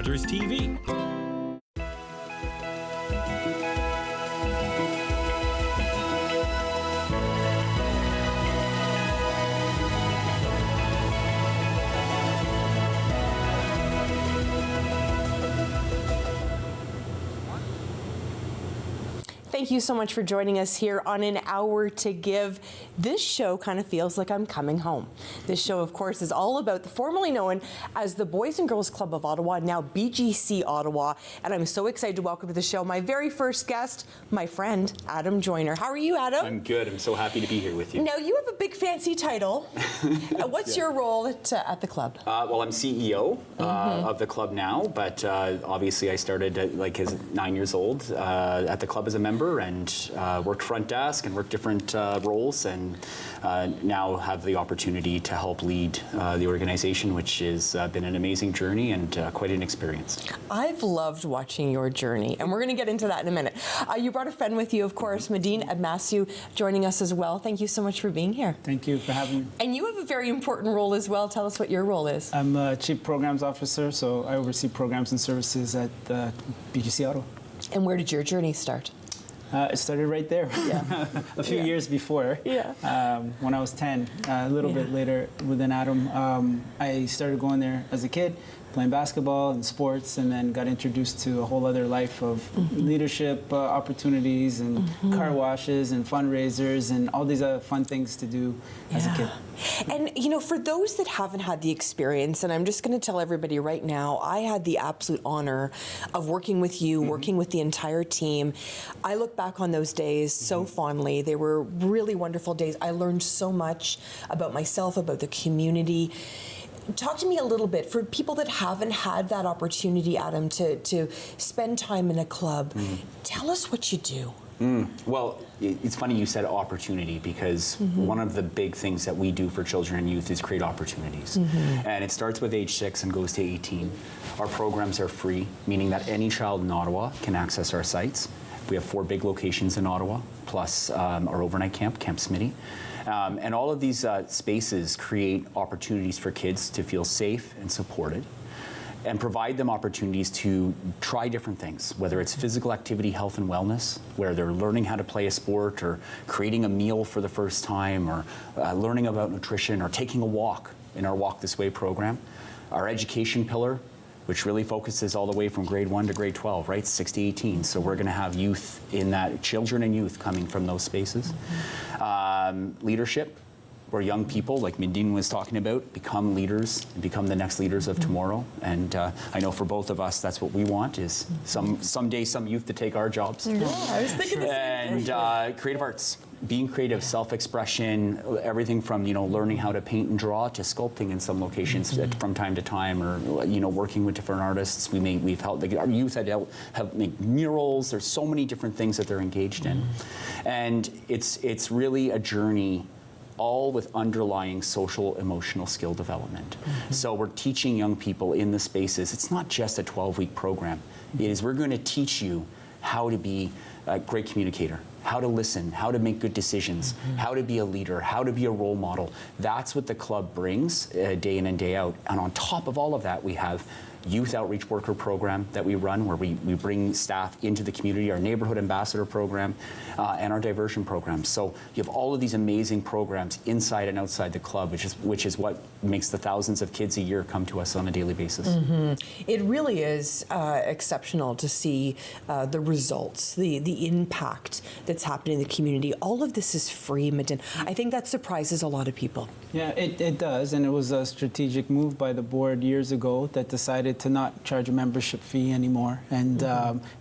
Rogers TV. Thank you so much for joining us here on An Hour to Give. This show kind of feels like I'm coming home. This show, of course, is all about the formerly known as the Boys and Girls Club of Ottawa, now BGC Ottawa. And I'm so excited to welcome to the show my very first guest, my friend, Adam Joyner. How are you, Adam? I'm good. I'm so happy to be here with you. Now, you have a big fancy title. What's your role at the club? Well, I'm CEO of the club now, but obviously I started as 9 years old at the club as a member and worked front desk and worked different roles, and now have the opportunity to help lead the organization, which has been an amazing journey and quite an experience. I've loved watching your journey, and we're going to get into that in a minute. You brought a friend with you, of course, Medine Abmasu, joining us as well. Thank you so much for being here. Thank you for having me. And you have a very important role as well. Tell us what your role is. I'm a Chief Programs Officer, so I oversee programs and services at BGC Ottawa. And where did your journey start? It started right there, a few years before. When I was 10, a little bit later within Adam, I started going there as a kid, playing basketball and sports, and then got introduced to a whole other life of leadership opportunities and car washes and fundraisers and all these fun things to do as a kid. And, you know, for those that haven't had the experience, and I'm just going to tell everybody right now, I had the absolute honor of working with you, working with the entire team. I look back on those days so fondly. They were really wonderful days. I learned so much about myself, about the community. Talk to me a little bit, for people that haven't had that opportunity, Adam, to spend time in a club. Tell us what you do. Well, it's funny you said opportunity, because one of the big things that we do for children and youth is create opportunities. And it starts with age 6 and goes to 18. Our programs are free, meaning that any child in Ottawa can access our sites. We have 4 big locations in Ottawa, plus our overnight camp, Camp Smitty. And all of these spaces create opportunities for kids to feel safe and supported, and provide them opportunities to try different things, whether it's physical activity, health and wellness, where they're learning how to play a sport, or creating a meal for the first time, or learning about nutrition, or taking a walk in our Walk This Way program. Our education pillar, which really focuses all the way from grade 1 to grade 12, right, 6 to 18. So we're gonna have youth in that, children and youth coming from those spaces. Leadership, where young people, like Medine was talking about, become leaders and become the next leaders of tomorrow. And I know for both of us, that's what we want, is someday some youth to take our jobs. I was thinking the same. And creative arts, being creative, self-expression, everything from, you know, learning how to paint and draw to sculpting in some locations from time to time, or, you know, working with different artists. We've helped, our youth have made murals. There's so many different things that they're engaged in. And it's really a journey, all with underlying social emotional skill development. So we're teaching young people in the spaces. It's not just a 12-week program. It is, we're going to teach you how to be a great communicator, how to listen, how to make good decisions, how to be a leader, how to be a role model. That's what the club brings day in and day out. And on top of all of that, we have youth outreach worker program that we run, where we bring staff into the community, our neighborhood ambassador program, and our diversion program. So you have all of these amazing programs inside and outside the club, which is what makes the thousands of kids a year come to us on a daily basis. It really is exceptional to see the results, the impact that's happening in the community. All of this is free, Medine. I think that surprises a lot of people. Yeah, it does, and it was a strategic move by the board years ago that decided to not charge a membership fee anymore. And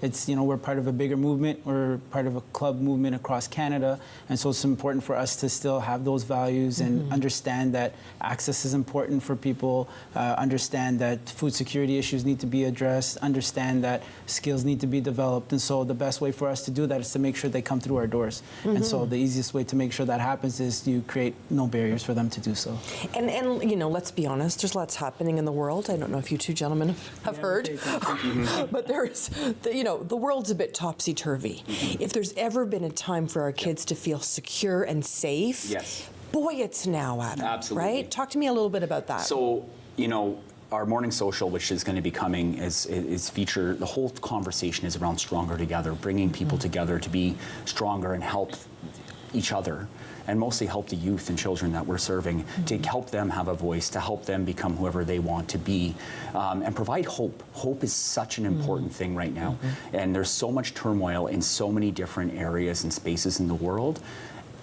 it's, you know, we're part of a bigger movement. We're part of a club movement across Canada, and so it's important for us to still have those values and understand that access is important for people, understand that food security issues need to be addressed, understand that skills need to be developed. And so the best way for us to do that is to make sure they come through our doors. And so the easiest way to make sure that happens is you create no barriers for them to do so. And you know, let's be honest, there's lots happening in the world. I don't know if you two gentlemen have heard, but there's, you know, the world's a bit topsy-turvy. If there's ever been a time for our kids to feel secure and safe, Yes. boy, it's now, Adam. Absolutely. Right? Talk to me a little bit about that. So, you know, our morning social, which is going to be coming, is feature. The whole conversation is around Stronger Together, bringing people together to be stronger and help each other, and mostly help the youth and children that we're serving, to help them have a voice, to help them become whoever they want to be, and provide hope. Hope is such an important thing right now, and there's so much turmoil in so many different areas and spaces in the world,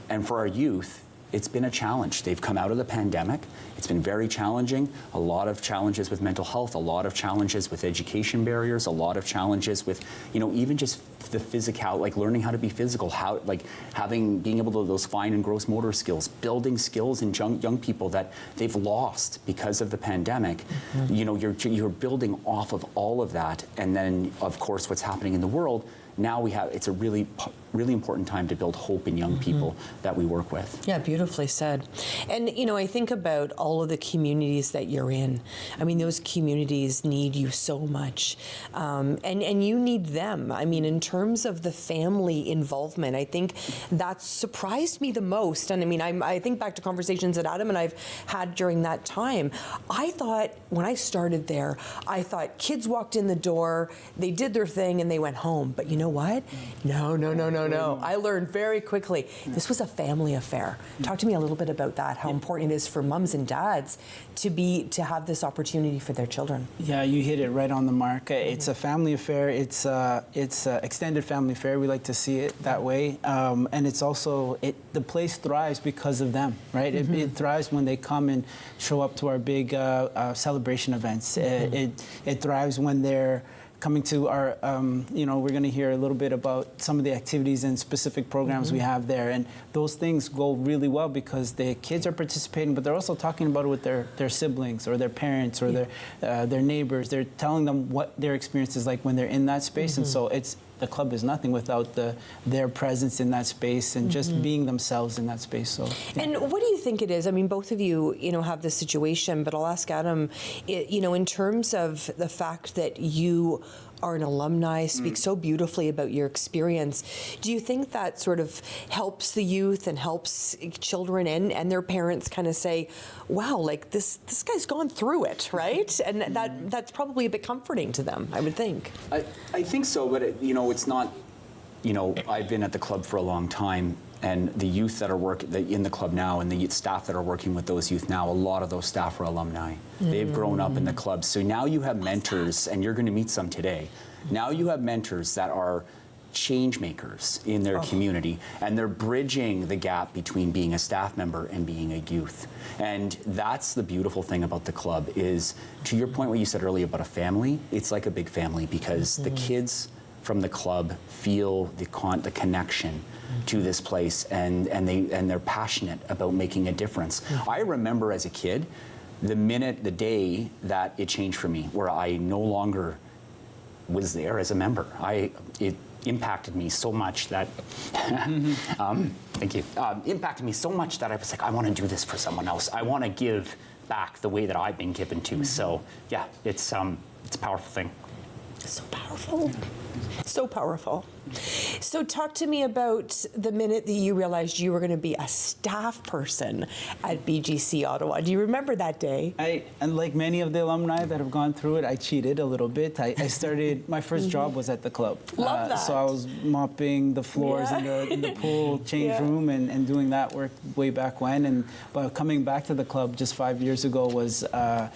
and for our youth, it's been a challenge. They've come out of the pandemic. It's been very challenging. A lot of challenges with mental health, a lot of challenges with education barriers, a lot of challenges with, even just the physical, like learning how to be physical, how, like being able to those fine and gross motor skills, building skills in young people that they've lost because of the pandemic. You're building off of all of that, and then of course what's happening in the world. Now it's a really important time to build hope in young people that we work with. Yeah, beautifully said. And, I think about all of the communities that you're in. I mean, those communities need you so much. And you need them. I mean, in terms of the family involvement, I think that surprised me the most. And I mean, I think back to conversations that Adam and I've had during that time. I thought, when I started there, I thought kids walked in the door, they did their thing, and they went home. But you know what? No. I learned very quickly this was a family affair. Talk to me a little bit about that, how important it is for mums and dads to have this opportunity for their children. Yeah, you hit it right on the mark. It's a family affair. It's a extended family affair. We like to see it that way. And it's also, the place thrives because of them, right? It thrives when they come and show up to our big celebration events. It thrives when they're coming to our, we're going to hear a little bit about some of the activities and specific programs we have there. And those things go really well because the kids are participating, but they're also talking about it with their siblings or their parents or their neighbors. They're telling them what their experience is like when they're in that space. And so the club is nothing without their presence in that space and just being themselves in that space. So. Yeah. And what do you think it is? I mean, both of you, have this situation, but I'll ask Adam, in terms of the fact that you are an alumni, speak so beautifully about your experience. Do you think that sort of helps the youth and helps children and their parents kind of say, wow, like this guy's gone through it, right? And that's probably a bit comforting to them, I would think. I think so, but it's not, I've been at the club for a long time, and the youth that are in the club now and the staff that are working with those youth now, a lot of those staff are alumni. They've grown up in the club. So now you have mentors, and you're going to meet some today. Now you have mentors that are change makers in their community, and they're bridging the gap between being a staff member and being a youth. And that's the beautiful thing about the club is, to your point what you said earlier about a family, it's like a big family because the kids from the club feel the connection to this place, and they're passionate about making a difference. I remember as a kid, the day that it changed for me, where I no longer was there as a member. It impacted me so much that, thank you, impacted me so much that I was like, I want to do this for someone else. I want to give back the way that I've been given to. So yeah, it's a powerful thing. So powerful. So powerful. So talk to me about the minute that you realized you were going to be a staff person at BGC Ottawa. Do you remember that day? And like many of the alumni that have gone through it, I cheated a little bit. I started, my first job was at the club. Love that. So I was mopping the floors in the pool change room and doing that work way back when. But coming back to the club just 5 years ago was a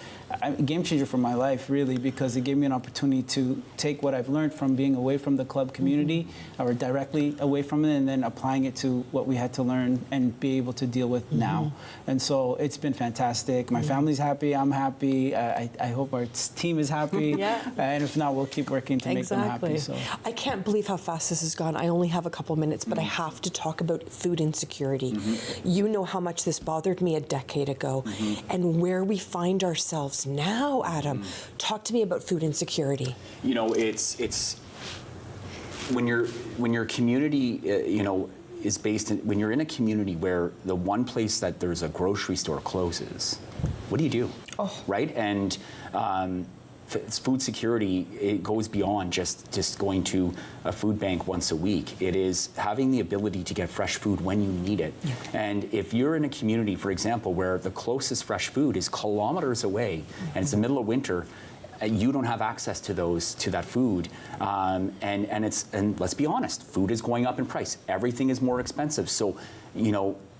game changer for my life, really, because it gave me an opportunity to take what I've learned from being away from the club community or directly away from it, and then applying it to what we had to learn and be able to deal with now. And so it's been fantastic. My family's happy, I'm happy. I hope our team is happy. And if not, we'll keep working to make them happy. So. I can't believe how fast this has gone. I only have a couple minutes, but I have to talk about food insecurity. You know how much this bothered me a decade ago, and where we find ourselves now, Adam. Talk to me about food insecurity. It's when your community, is based in, when you're in a community where the one place that there's a grocery store closes, what do you do? Right? And food security, it goes beyond just going to a food bank once a week. It is having the ability to get fresh food when you need it. Yeah. And if you're in a community, for example, where the closest fresh food is kilometers away, and it's the middle of winter, you don't have access to that food, and let's be honest, food is going up in price. Everything is more expensive. So,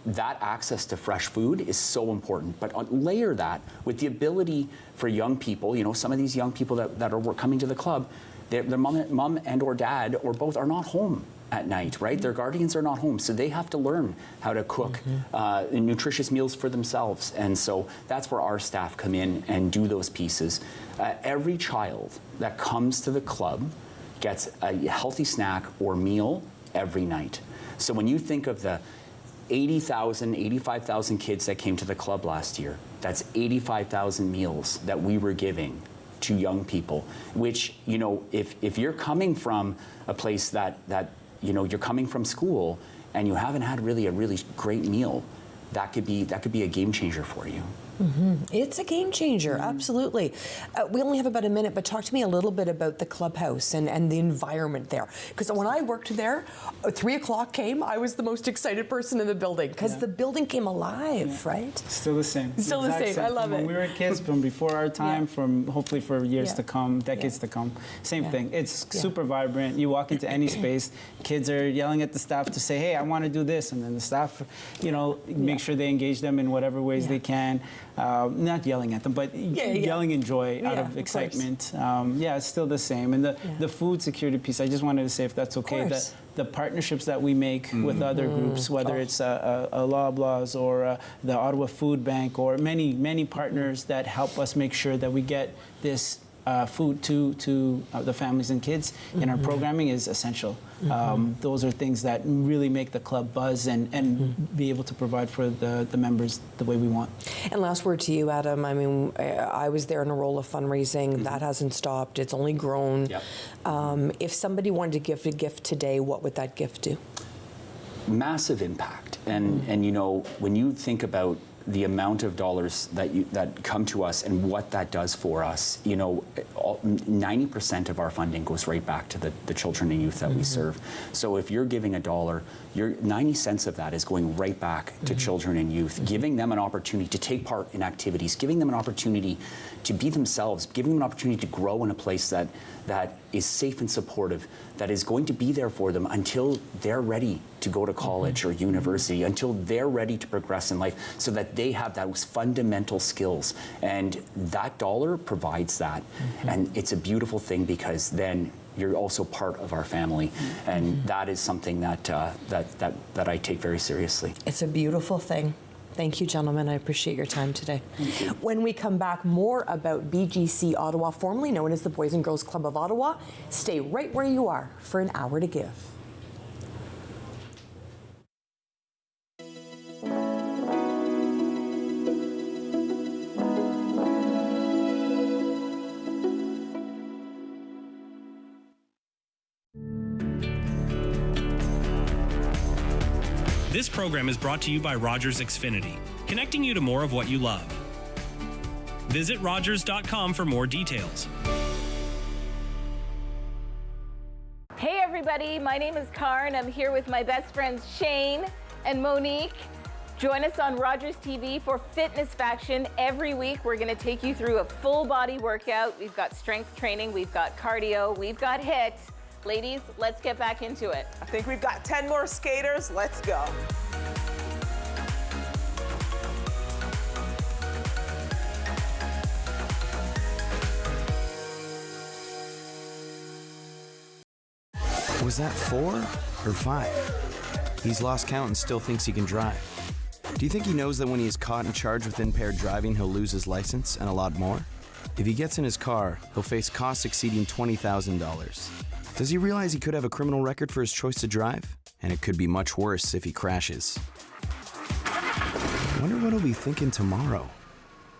that access to fresh food is so important. But layer that with the ability for young people, some of these young people that are coming to the club, their mom and or dad or both are not home at night, right? Their guardians are not home, so they have to learn how to cook nutritious meals for themselves. And so that's where our staff come in and do those pieces. Every child that comes to the club gets a healthy snack or meal every night. So when you think of the 80,000, 85,000 kids that came to the club last year, that's 85,000 meals that we were giving to young people, which, if you're coming from a place that you're coming from school and you haven't had a really great meal, that could be a game changer for you. Mm-hmm. It's a game changer, absolutely. We only have about a minute, but talk to me a little bit about the clubhouse and the environment there. Because when I worked there, 3 o'clock came, I was the most excited person in the building because the building came alive, right? Still the same. Still the same. I love it. When we were kids, from before our time, from hopefully for years to come, decades to come. Same thing. It's super vibrant. You walk into any space, kids are yelling at the staff to say, hey, I want to do this. And then the staff, make sure they engage them in whatever ways they can. Not yelling at them, but yelling in joy out of excitement. It's still the same. And the food security piece, I just wanted to say, if that's okay, that the partnerships that we make with other groups, whether it's a Loblaws or the Ottawa Food Bank or many partners that help us make sure that we get this food to the families and kids in our programming is essential. Those are things that really make the club buzz and be able to provide for the members the way we want. And last word to you, Adam. I mean, I was there in a role of fundraising. That hasn't stopped. It's only grown. Yep. If somebody wanted to give a gift today, what would that gift do? Massive impact. And when you think about the amount of dollars that come to us and what that does for us, 90% of our funding goes right back to the children and youth that we serve. So if you're giving $1, 90 cents of that is going right back to children and youth, giving them an opportunity to take part in activities, giving them an opportunity to be themselves, giving them an opportunity to grow in a place that is safe and supportive, that is going to be there for them until they're ready to go to college or university, until they're ready to progress in life, so that they have those fundamental skills. And that dollar provides that. And it's a beautiful thing because then you're also part of our family. And that is something that I take very seriously. It's a beautiful thing. Thank you, gentlemen. I appreciate your time today. When we come back, more about BGC Ottawa, formerly known as the Boys and Girls Club of Ottawa. Stay right where you are for An Hour to Give. This program is brought to you by Rogers Xfinity, connecting you to more of what you love. Visit Rogers.com for more details. Hey everybody, my name is Karen. I'm here with my best friends Shane and Monique. Join us on Rogers TV for Fitness Faction. Every week we're going to take you through a full body workout. We've got strength training, we've got cardio, we've got HIIT. Ladies, let's get back into it. I think we've got 10 more skaters. Let's go. Was that 4 or 5? He's lost count and still thinks he can drive. Do you think he knows that when he is caught and charged with impaired driving, he'll lose his license and a lot more? If he gets in his car, he'll face costs exceeding $20,000. Does he realize he could have a criminal record for his choice to drive? And it could be much worse if he crashes. Wonder what he'll be thinking tomorrow.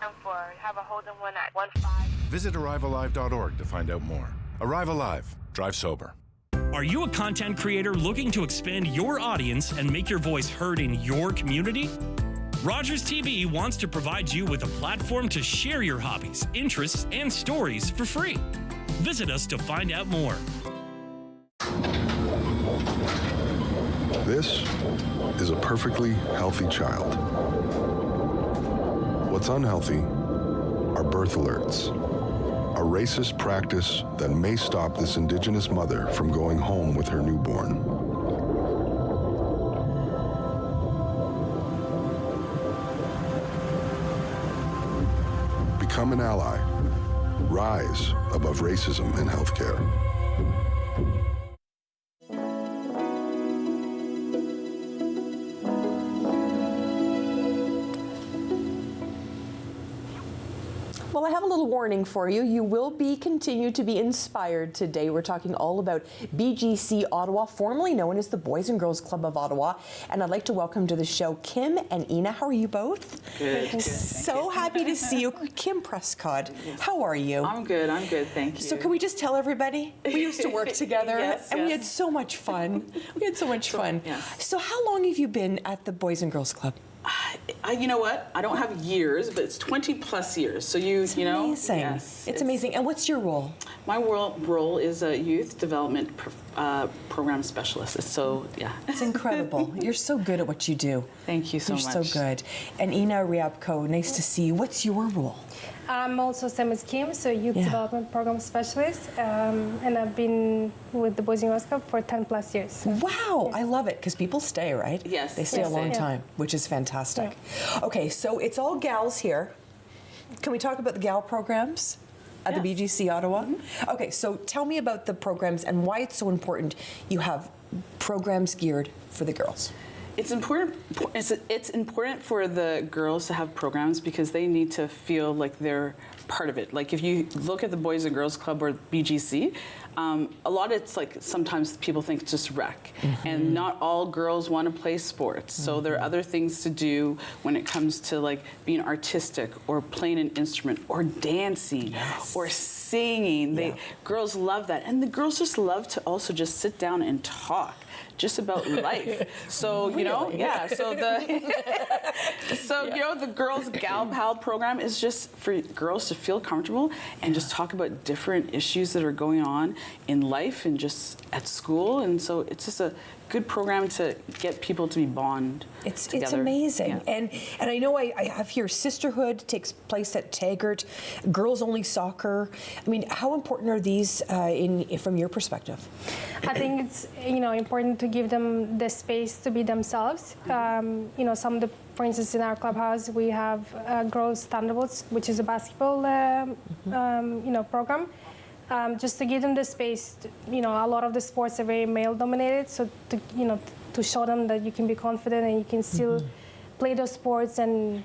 I'm for have a Holden one at 1-5. Visit arrivealive.org to find out more. Arrive Alive. Drive sober. Are you a content creator looking to expand your audience and make your voice heard in your community? Rogers TV wants to provide you with a platform to share your hobbies, interests, and stories for free. Visit us to find out more. This is a perfectly healthy child. What's unhealthy are birth alerts, a racist practice that may stop this Indigenous mother from going home with her newborn. Become an ally. Rise above racism in healthcare. Well, I have a little warning for you. You will continue to be inspired today. We're talking all about BGC Ottawa, formerly known as the Boys and Girls Club of Ottawa. And I'd like to welcome to the show Kim and Ina. How are you both? Good. So happy to see you. Kim Prescott, how are you? I'm good, thank you. So can we just tell everybody, we used to work together and we had so much fun. Yeah. So how long have you been at the Boys and Girls Club? You know what? I don't have years, but it's 20 plus years. So you know. Amazing. Yes, it's amazing. And what's your role? My role is a youth development program specialist. So yeah. It's incredible. You're so good at what you do. Thank you so much. You're so good. And Ina Riabko, nice to see you. What's your role? I'm also same as Kim, so youth development program specialist, and I've been with the Boys and Girls Club for 10 plus years. Wow, I love it because people stay, right? Yes. They stay a long time, which is fantastic. Yeah. Okay, so it's all gals here. Can we talk about the gal programs at the BGC Ottawa? Mm-hmm. Okay, so tell me about the programs and why it's so important you have programs geared for the girls. It's important. It's important for the girls to have programs because they need to feel like they're part of it. Like if you look at the Boys and Girls Club or BGC, a lot of it's like sometimes people think it's just rec, and not all girls want to play sports. So there are other things to do when it comes to like being artistic or playing an instrument or dancing or singing. Girls love that, and the girls just love to also just sit down and talk. Just about life. So, you know, so the Girls Gal Pal program is just for girls to feel comfortable and just talk about different issues that are going on in life and just at school. And so it's just a good program to get people to be bond together. It's amazing. And I know I have here Sisterhood takes place at Taggart, Girls Only Soccer. I mean, how important are these from your perspective? I think it's important to give them the space to be themselves. For instance, in our clubhouse we have Girls Thunderbolts, which is a basketball program. Just to give them the space, a lot of the sports are very male-dominated, so to show them that you can be confident and you can still play those sports, and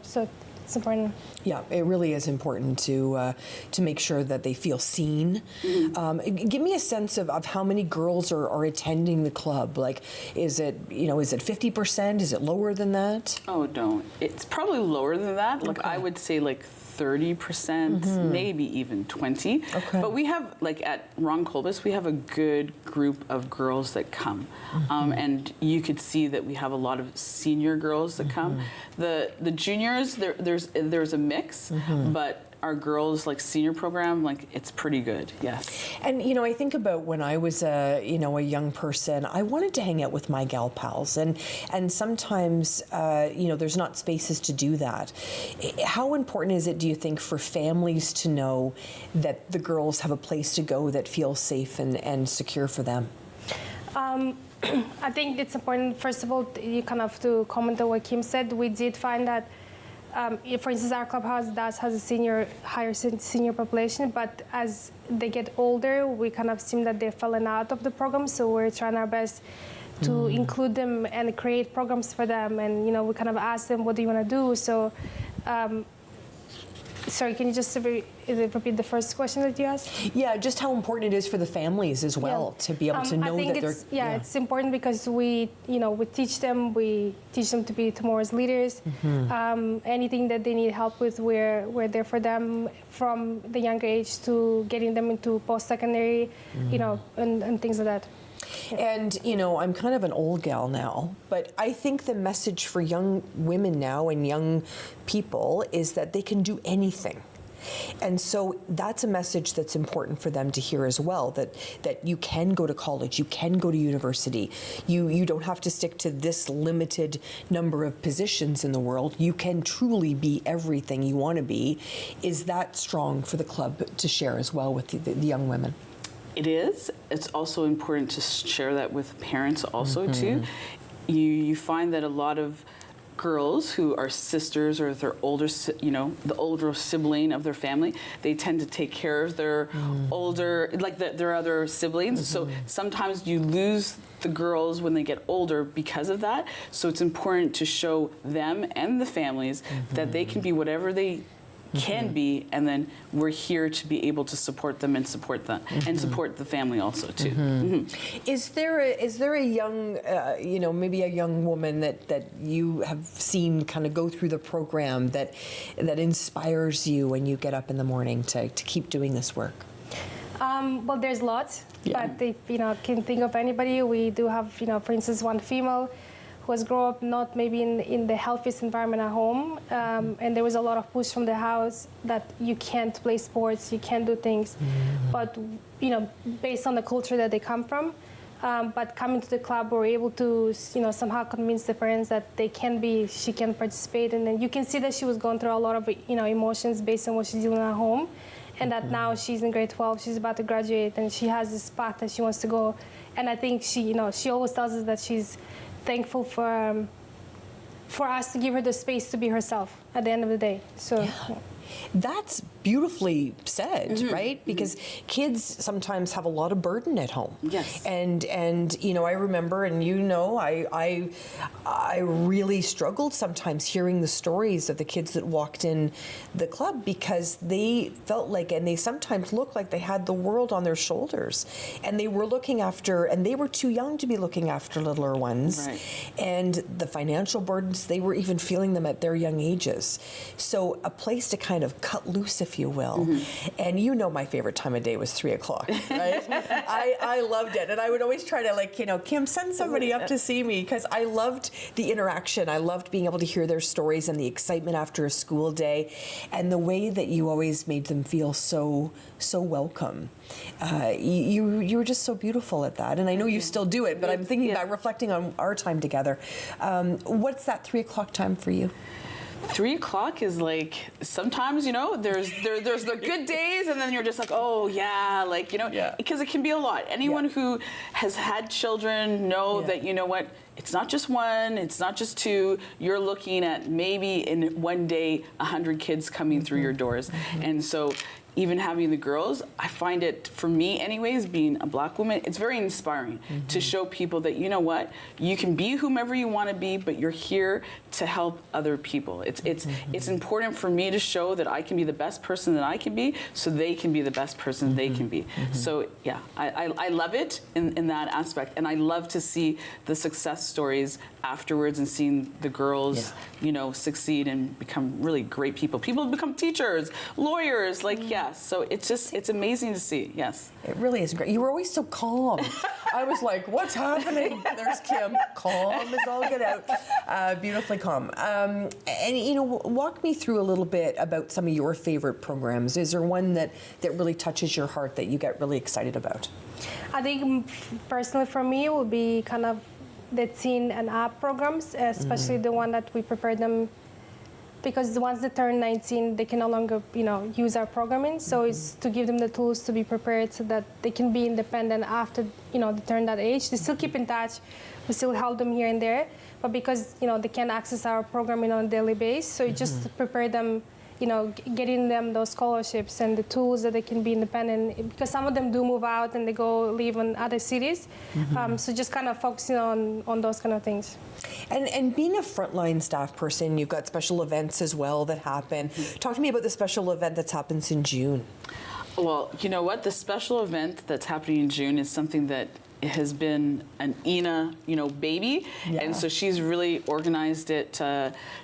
so it's important. Yeah, it really is important to make sure that they feel seen. Give me a sense of how many girls are attending the club. Like, is it 50%? Is it lower than that? Oh, don't. It's probably lower than that. Like I would say like 30%, maybe even 20. Okay. But we have, like at Ron Colbus, we have a good group of girls that come. And you could see that we have a lot of senior girls that come. The juniors, there's a mix, but our girls senior program, it's pretty good. Yes. And I think about when I was a young person, I wanted to hang out with my gal pals, and sometimes there's not spaces to do that. How important is it, do you think, for families to know that the girls have a place to go that feels safe and secure for them? I think it's important. First of all, you kind of have to comment on what Kim said. We did find that, for instance, our clubhouse has a higher senior population, but as they get older, we kind of seem that they've fallen out of the program. So we're trying our best to include them and create programs for them. And we kind of ask them, what do you want to do? So. Sorry, can you just repeat the first question that you asked? Yeah, just how important it is for the families as well to be able to know that they're. Yeah, it's important because we teach them. We teach them to be tomorrow's leaders. Anything that they need help with, we're there for them from the younger age to getting them into post-secondary, and things like that. And, you know, I'm kind of an old gal now, but I think the message for young women now and young people is that they can do anything. And so that's a message that's important for them to hear as well, that you can go to college, you can go to university, you don't have to stick to this limited number of positions in the world, you can truly be everything you want to be. Is that strong for the club to share as well with the young women? It is. It's also important to share that with parents also too. You find that a lot of girls who are sisters or their older, the older sibling of their family, they tend to take care of their older, like their other siblings. So sometimes you lose the girls when they get older because of that. So it's important to show them and the families that they can be whatever they can be, and then we're here to be able to support them and support them and support the family also too. Is there a young, maybe a young woman that you have seen kind of go through the program that inspires you when you get up in the morning to keep doing this work? Well, there's lots, but if can think of anybody, we do have for instance one female who has grown up not maybe in the healthiest environment at home, and there was a lot of push from the house that you can't play sports, you can't do things, but based on the culture that they come from. But coming to the club, we're able to somehow convince the parents that she can participate, and then you can see that she was going through a lot of emotions based on what she's doing at home, and that now she's in grade 12, she's about to graduate, and she has this path that she wants to go, and I think she always tells us that she's thankful for us to give her the space to be herself at the end of the day. So that's beautifully said, right? Because kids sometimes have a lot of burden at home. Yes. And I remember, and I really struggled sometimes hearing the stories of the kids that walked in the club, because they felt like, and they sometimes looked like they had the world on their shoulders, and they were looking after, and they were too young to be looking after littler ones. Right. And the financial burdens, they were even feeling them at their young ages. So a place to kind of cut loose, if you will. And my favorite time of day was 3 o'clock, right? I loved it. And I would always try to Kim, send somebody up to see me, because I loved the interaction. I loved being able to hear their stories and the excitement after a school day, and the way that you always made them feel so welcome. You were just so beautiful at that. And I know you still do it, but I'm thinking about reflecting on our time together. What's that 3 o'clock time for you? 3 o'clock is like, sometimes, there's the good days, and then you're just like, oh yeah, because it can be a lot. Anyone who has had children know that, it's not just one, it's not just two, you're looking at maybe in one day 100 kids coming through your doors. And so even having the girls, I find it, for me anyways, being a Black woman, it's very inspiring to show people that, you can be whomever you want to be, but you're here to help other people. It's important for me to show that I can be the best person that I can be, so they can be the best person they can be. So yeah, I love it in that aspect, and I love to see the success stories afterwards and seeing the girls, succeed and become really great people. People become teachers, lawyers, so it's amazing to see, yes. It really is great. You were always so calm. I was like, what's happening? There's Kim, calm as all get out. Beautifully calm. And walk me through a little bit about some of your favorite programs. Is there one that really touches your heart that you get really excited about? I think personally for me it would be kind of the teen and up programs, especially the one that we prepare them, because once they turn 19, they can no longer, use our programming. So it's to give them the tools to be prepared so that they can be independent after, they turn that age. They still keep in touch. We still help them here and there. But because, they can access our programming on a daily basis, so you just prepare them, getting them those scholarships and the tools that they can be independent, because some of them do move out and they go live in other cities. So just kind of focusing on those kind of things. And being a frontline staff person, you've got special events as well that happen. Talk to me about the special event that happens in June. Well, you know what? The special event that's happening in June is something that has been an Ina, baby. And so she's really organized it.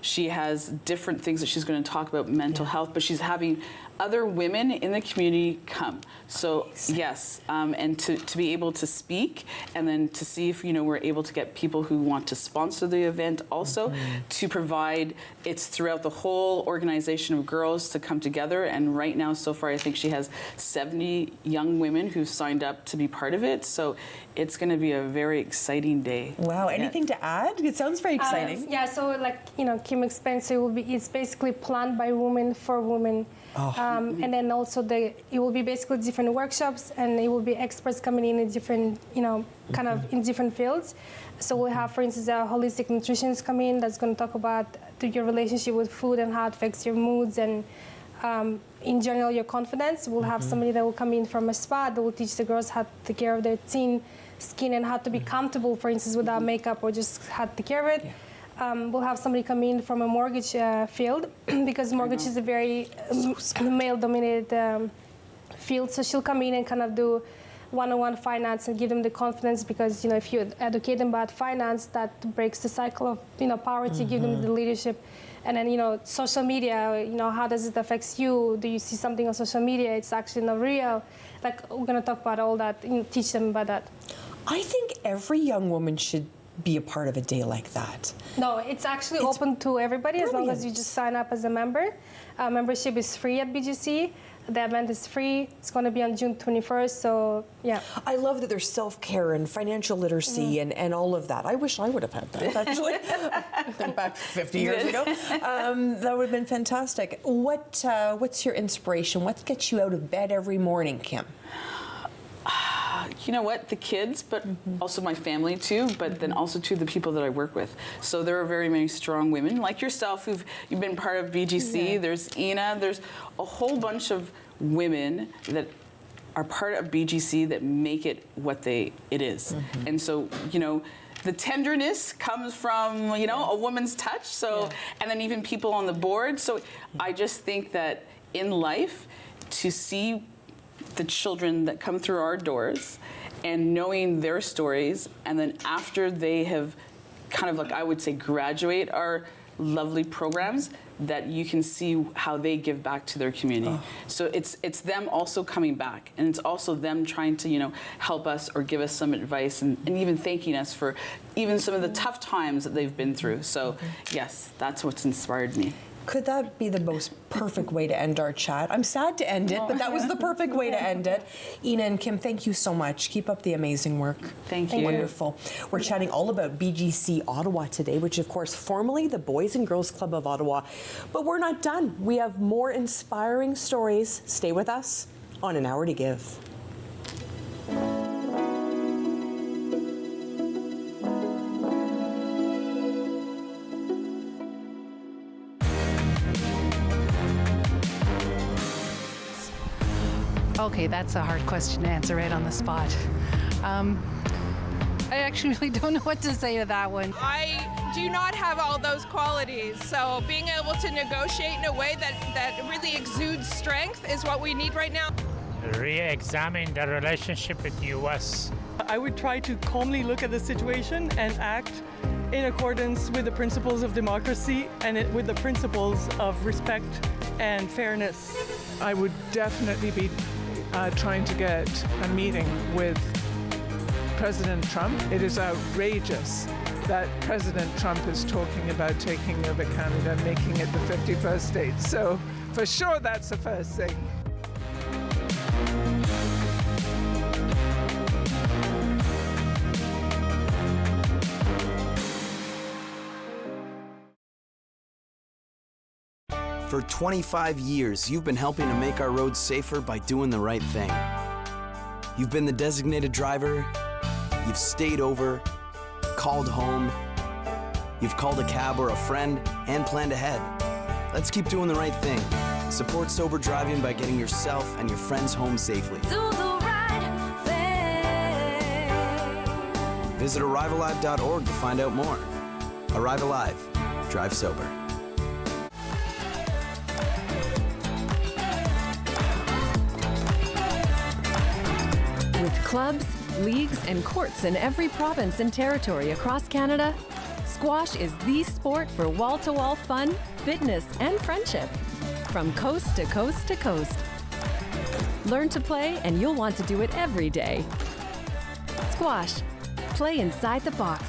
She has different things that she's going to talk about, mental health, but she's having other women in the community come. So yes, and to be able to speak, and then to see if we're able to get people who want to sponsor the event also, to provide. It's throughout the whole organization of girls to come together. And right now, so far, I think she has 70 young women who've signed up to be part of it. So it's going to be a very exciting day. Wow! Anything to add? It sounds very exciting. Yeah. So like Kim explained, so it's basically planned by women for women. And then also it will be basically different workshops, and it will be experts coming in different, kind of in different fields. So we'll have, for instance, a holistic nutritionist come in that's going to talk about your relationship with food and how it affects your moods and, in general, your confidence. We'll have somebody that will come in from a spa that will teach the girls how to take care of their teen skin and how to be comfortable, for instance, without makeup, or just how to take care of it. Yeah. We'll have somebody come in from a mortgage field because mortgage is a very male-dominated field. So she'll come in and kind of do one-on-one finance and give them the confidence, because if you educate them about finance, that breaks the cycle of poverty. Give them the leadership, and then social media. How does it affect you? Do you see something on social media? It's actually not real. Like, we're gonna talk about all that. Teach them about that. I think every young woman should be a part of a day like that. No, it's actually open to everybody. Brilliant. As long as you just sign up as a member. Membership is free at BGC. The event is free. It's going to be on June 21st, so yeah. I love that there's self-care and financial literacy and all of that. I wish I would have had that, actually. Back 50 years ago. That would have been fantastic. What's your inspiration? What gets you out of bed every morning, Kim? You know what? The kids, but also my family too, but then also to the people that I work with. So there are very many strong women like yourself you've been part of BGC. Yeah. There's Ina. There's a whole bunch of women that are part of BGC that make it what it is. And so, the tenderness comes from, a woman's touch. So, and then even people on the board. So I just think that in life, to see the children that come through our doors and knowing their stories, and then after they have kind of, like, I would say, graduate our lovely programs, that you can see how they give back to their community. So it's them also coming back, and it's also them trying to help us or give us some advice, and even thanking us for even some of the tough times that they've been through. So yes, that's what's inspired me. Could that be the most perfect way to end our chat? I'm sad to end it, but that was the perfect way to end it. Ina and Kim, thank you so much. Keep up the amazing work. Thank you. Wonderful. We're chatting all about BGC Ottawa today, which of course formerly the Boys and Girls Club of Ottawa. But we're not done. We have more inspiring stories. Stay with us on An Hour to Give. Okay, that's a hard question to answer right on the spot. I actually really don't know what to say to that one. I do not have all those qualities, so being able to negotiate in a way that really exudes strength is what we need right now. Re-examine the relationship with the U.S. I would try to calmly look at the situation and act in accordance with the principles of democracy and with the principles of respect and fairness. I would definitely be trying to get a meeting with President Trump. It is outrageous that President Trump is talking about taking over Canada and making it the 51st state. So for sure, that's the first thing. For 25 years, you've been helping to make our roads safer by doing the right thing. You've been the designated driver, you've stayed over, called home, you've called a cab or a friend, and planned ahead. Let's keep doing the right thing. Support sober driving by getting yourself and your friends home safely. Do the right thing. Visit ArriveAlive.org to find out more. Arrive Alive. Drive sober. With clubs, leagues, and courts in every province and territory across Canada, squash is the sport for wall-to-wall fun, fitness, and friendship. from coast to coast to coast. Learn to play and you'll want to do it every day. Squash. Play inside the box.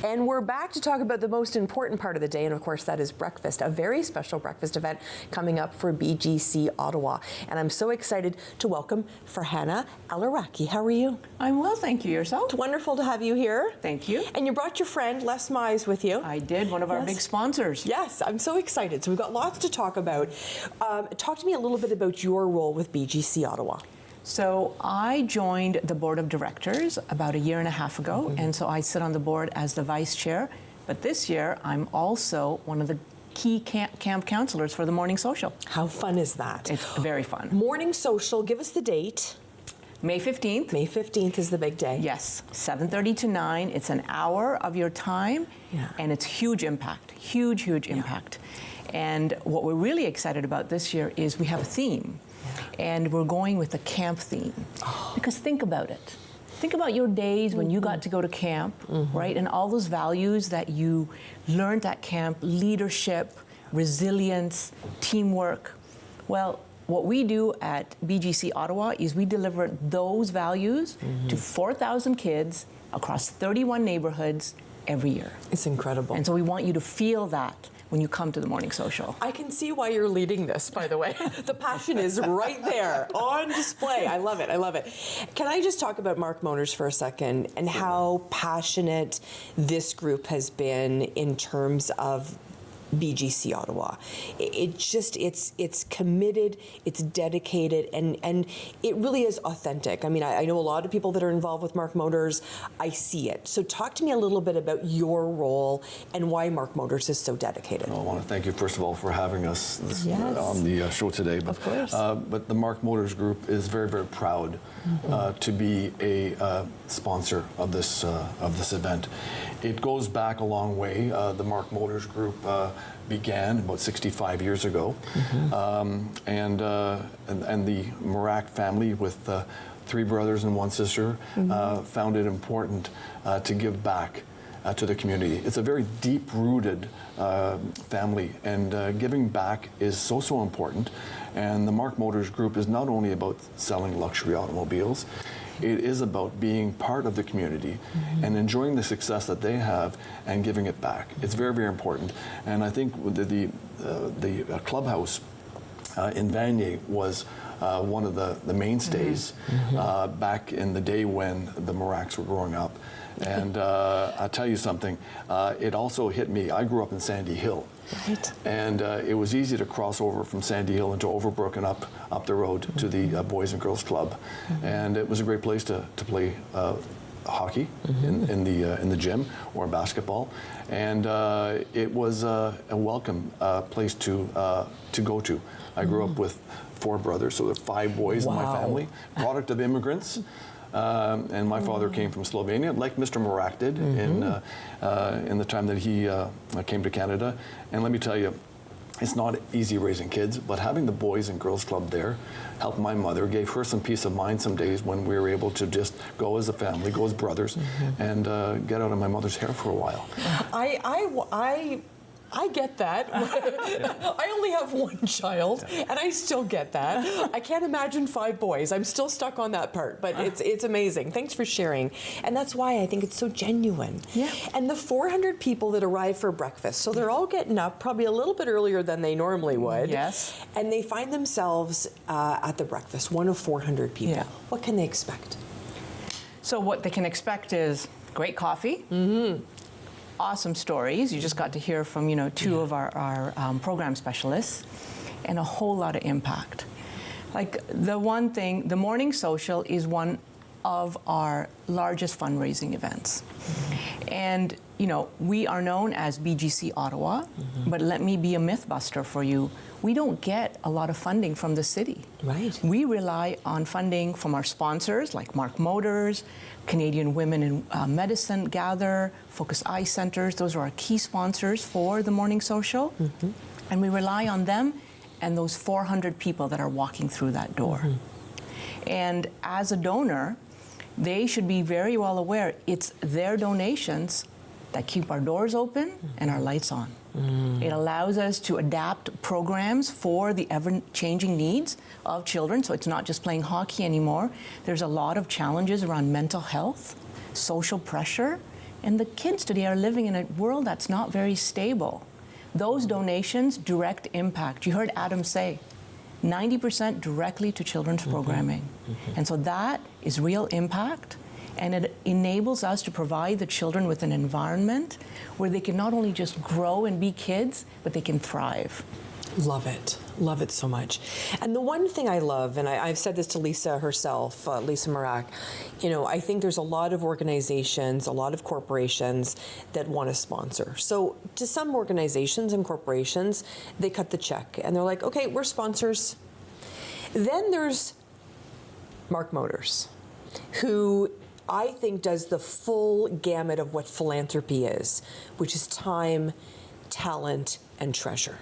And we're back to talk about the most important part of the day, and of course that is breakfast, a very special breakfast event coming up for BGC Ottawa. And I'm so excited to welcome Farhana Al-Iraqi. How are you? I'm well, thank you. Yourself? It's wonderful to have you here. Thank you. And you brought your friend Les Mize with you. I did, one of our big sponsors. Yes, I'm so excited. So we've got lots to talk about. Talk to me a little bit about your role with BGC Ottawa. So I joined the board of directors about a year and a half ago, and so I sit on the board as the vice chair. But this year, I'm also one of the key camp counselors for the Morning Social. How fun is that? It's very fun. Morning Social, give us the date. May 15th. May 15th is the big day. Yes, 7:30 to 9. It's an hour of your time, and it's huge impact, huge impact. And what we're really excited about this year is we have a theme. And we're going with a camp theme. Because think about it. Think about your days when you got to go to camp, right? And all those values that you learned at camp, leadership, resilience, teamwork. Well, what we do at BGC Ottawa is we deliver those values to 4,000 kids across 31 neighborhoods every year. It's incredible. And so we want you to feel that when you come to the Morning Social. I can see why you're leading this, by the way. The passion is right there on display. I love it. I love it. Can I just talk about Mark Motors for a second and how passionate this group has been in terms of BGC Ottawa? It's committed, it's dedicated, and it really is authentic. I mean, I know a lot of people that are involved with Mark Motors. I see it. So talk to me a little bit about your role and why Mark Motors is so dedicated. I want to thank you, first of all, for having us Yes. on the show today. But, of course. But the Mark Motors Group is very, very proud to be a sponsor of this event. It goes back a long way. The Mark Motors Group began about 65 years ago, and the Marac family with 3 brothers and 1 sister found it important to give back to the community. It's a very deep-rooted family, and giving back is so important. And the Mark Motors Group is not only about selling luxury automobiles, it is about being part of the community and enjoying the success that they have and giving it back. It's very, very important. And I think the clubhouse in Vanier was one of the mainstays back in the day when the Maracs were growing up. And I'll tell you something, it also hit me. I grew up in Sandy Hill. Right. And it was easy to cross over from Sandy Hill into Overbrook and up the road to the Boys and Girls Club. And it was a great place to play hockey in the gym or basketball. And it was a welcome place to go to. I grew up with 4 brothers, so there are 5 boys in my family, product of immigrants. And my father came from Slovenia, like Mr. Marac did in the time that he came to Canada. And let me tell you, it's not easy raising kids, but having the Boys and Girls Club there helped my mother, gave her some peace of mind some days when we were able to just go as a family, go as brothers, and get out of my mother's hair for a while. I get that. I only have 1 child, and I still get that. I can't imagine 5 boys. I'm still stuck on that part, but it's amazing. Thanks for sharing. And that's why I think it's so genuine. Yeah. And the 400 people that arrive for breakfast, so they're all getting up probably a little bit earlier than they normally would. Yes. And they find themselves at the breakfast, one of 400 people. Yeah. What can they expect? So what they can expect is great coffee, awesome stories. You just got to hear from 2 of our program specialists, and a whole lot of impact. Like the one thing, the Morning Social is one of our largest fundraising events. And we are known as BGC Ottawa, but let me be a myth buster for you. We don't get a lot of funding from the city. Right. We rely on funding from our sponsors like Mark Motors, Canadian Women in Medicine Gather, Focus Eye Centers. Those are our key sponsors for the Morning Social. And we rely on them and those 400 people that are walking through that door. And as a donor, they should be very well aware it's their donations that keep our doors open and our lights on. It allows us to adapt programs for the ever-changing needs of children, so it's not just playing hockey anymore. There's a lot of challenges around mental health, social pressure, and the kids today are living in a world that's not very stable. Those donations, direct impact. You heard Adam say, 90% directly to children's programming. And so that is real impact, and it enables us to provide the children with an environment where they can not only just grow and be kids, but they can thrive. Love it so much. And the one thing I love, and I've said this to Lisa herself, Lisa Marak, you know, I think there's a lot of organizations, a lot of corporations that want to sponsor. So to some organizations and corporations, they cut the check and they're like, okay, we're sponsors. Then there's Mark Motors, who I think does the full gamut of what philanthropy is, which is time, talent, and treasure.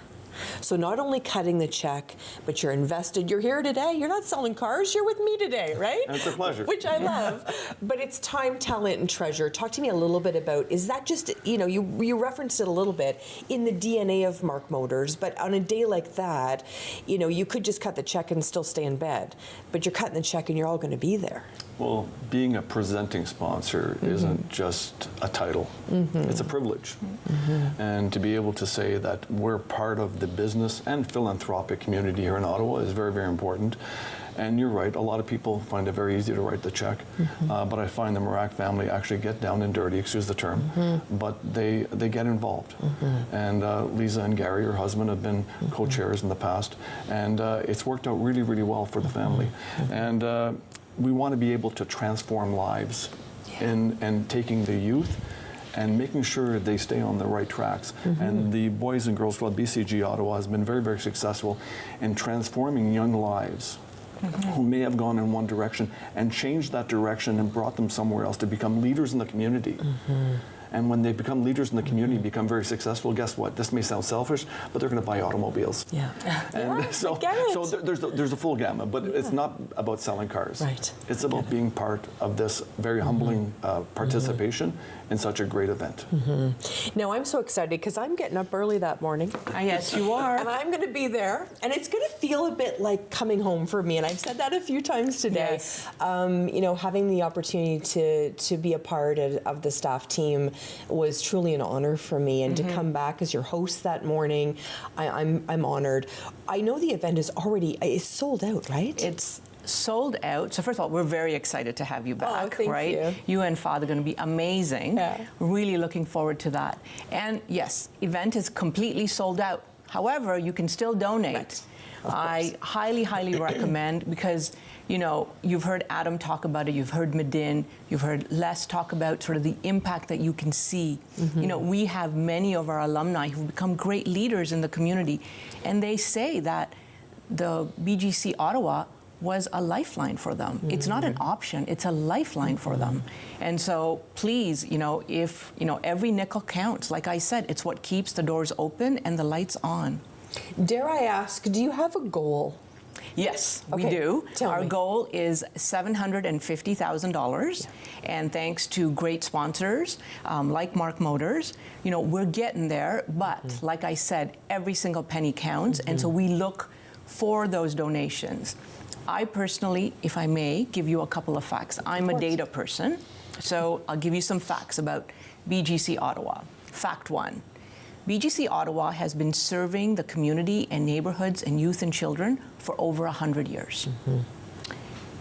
So not only cutting the check, but you're invested. You're here today. You're not selling cars. You're with me today, right? It's a pleasure. Which I love. But it's time, talent, and treasure. Talk to me a little bit about, is that just, you know, you referenced it a little bit in the DNA of Mark Motors, but on a day like that, you know, you could just cut the check and still stay in bed. But you're cutting the check and you're all going to be there. Well, being a presenting sponsor isn't just a title. It's a privilege. And to be able to say that we're part of the business and philanthropic community here in Ottawa is very, very important. And you're right, a lot of people find it very easy to write the check, but I find the Marak family actually get down and dirty, excuse the term, but they get involved. And Lisa and Gary, her husband, have been co-chairs in the past, and it's worked out really, really well for the family. And we want to be able to transform lives and taking the youth and making sure they stay on the right tracks. And the Boys and Girls Club, BCG Ottawa, has been very, very successful in transforming young lives who may have gone in one direction and changed that direction and brought them somewhere else to become leaders in the community. And when they become leaders in the community, become very successful, guess what? This may sound selfish, but they're going to buy automobiles. And so there's a full gamut, but it's not about selling cars. It's about being part of this very humbling participation in such a great event. Now, I'm so excited because I'm getting up early that morning. Yes, you are. And I'm going to be there. And it's going to feel a bit like coming home for me. And I've said that a few times today. You know, having the opportunity to be a part of the staff team was truly an honor for me. And to come back as your host that morning, I'm honored. I know the event is it's sold out, right? It's sold out. So first of all, we're very excited to have you back, thank right? You and Father are going to be amazing. Really looking forward to that. And yes, event is completely sold out. However, you can still donate. I highly, highly recommend, because, you know, you've heard Adam talk about it, you've heard Medin, you've heard Les talk about sort of the impact that you can see. You know, we have many of our alumni who've become great leaders in the community, and they say that the BGC Ottawa was a lifeline for them. It's not an option, it's a lifeline for them. And so please, you know, if, you know, every nickel counts. Like I said, it's what keeps the doors open and the lights on. Dare I ask, do you have a goal? Yes, we do. Our goal is $750,000, and thanks to great sponsors like Mark Motors, you know, we're getting there. But like I said, every single penny counts, and so we look for those donations. I personally, if I may, give you a couple of facts. I'm a data person, so I'll give you some facts about BGC Ottawa. Fact 1. BGC Ottawa has been serving the community and neighborhoods and youth and children for over 100 years.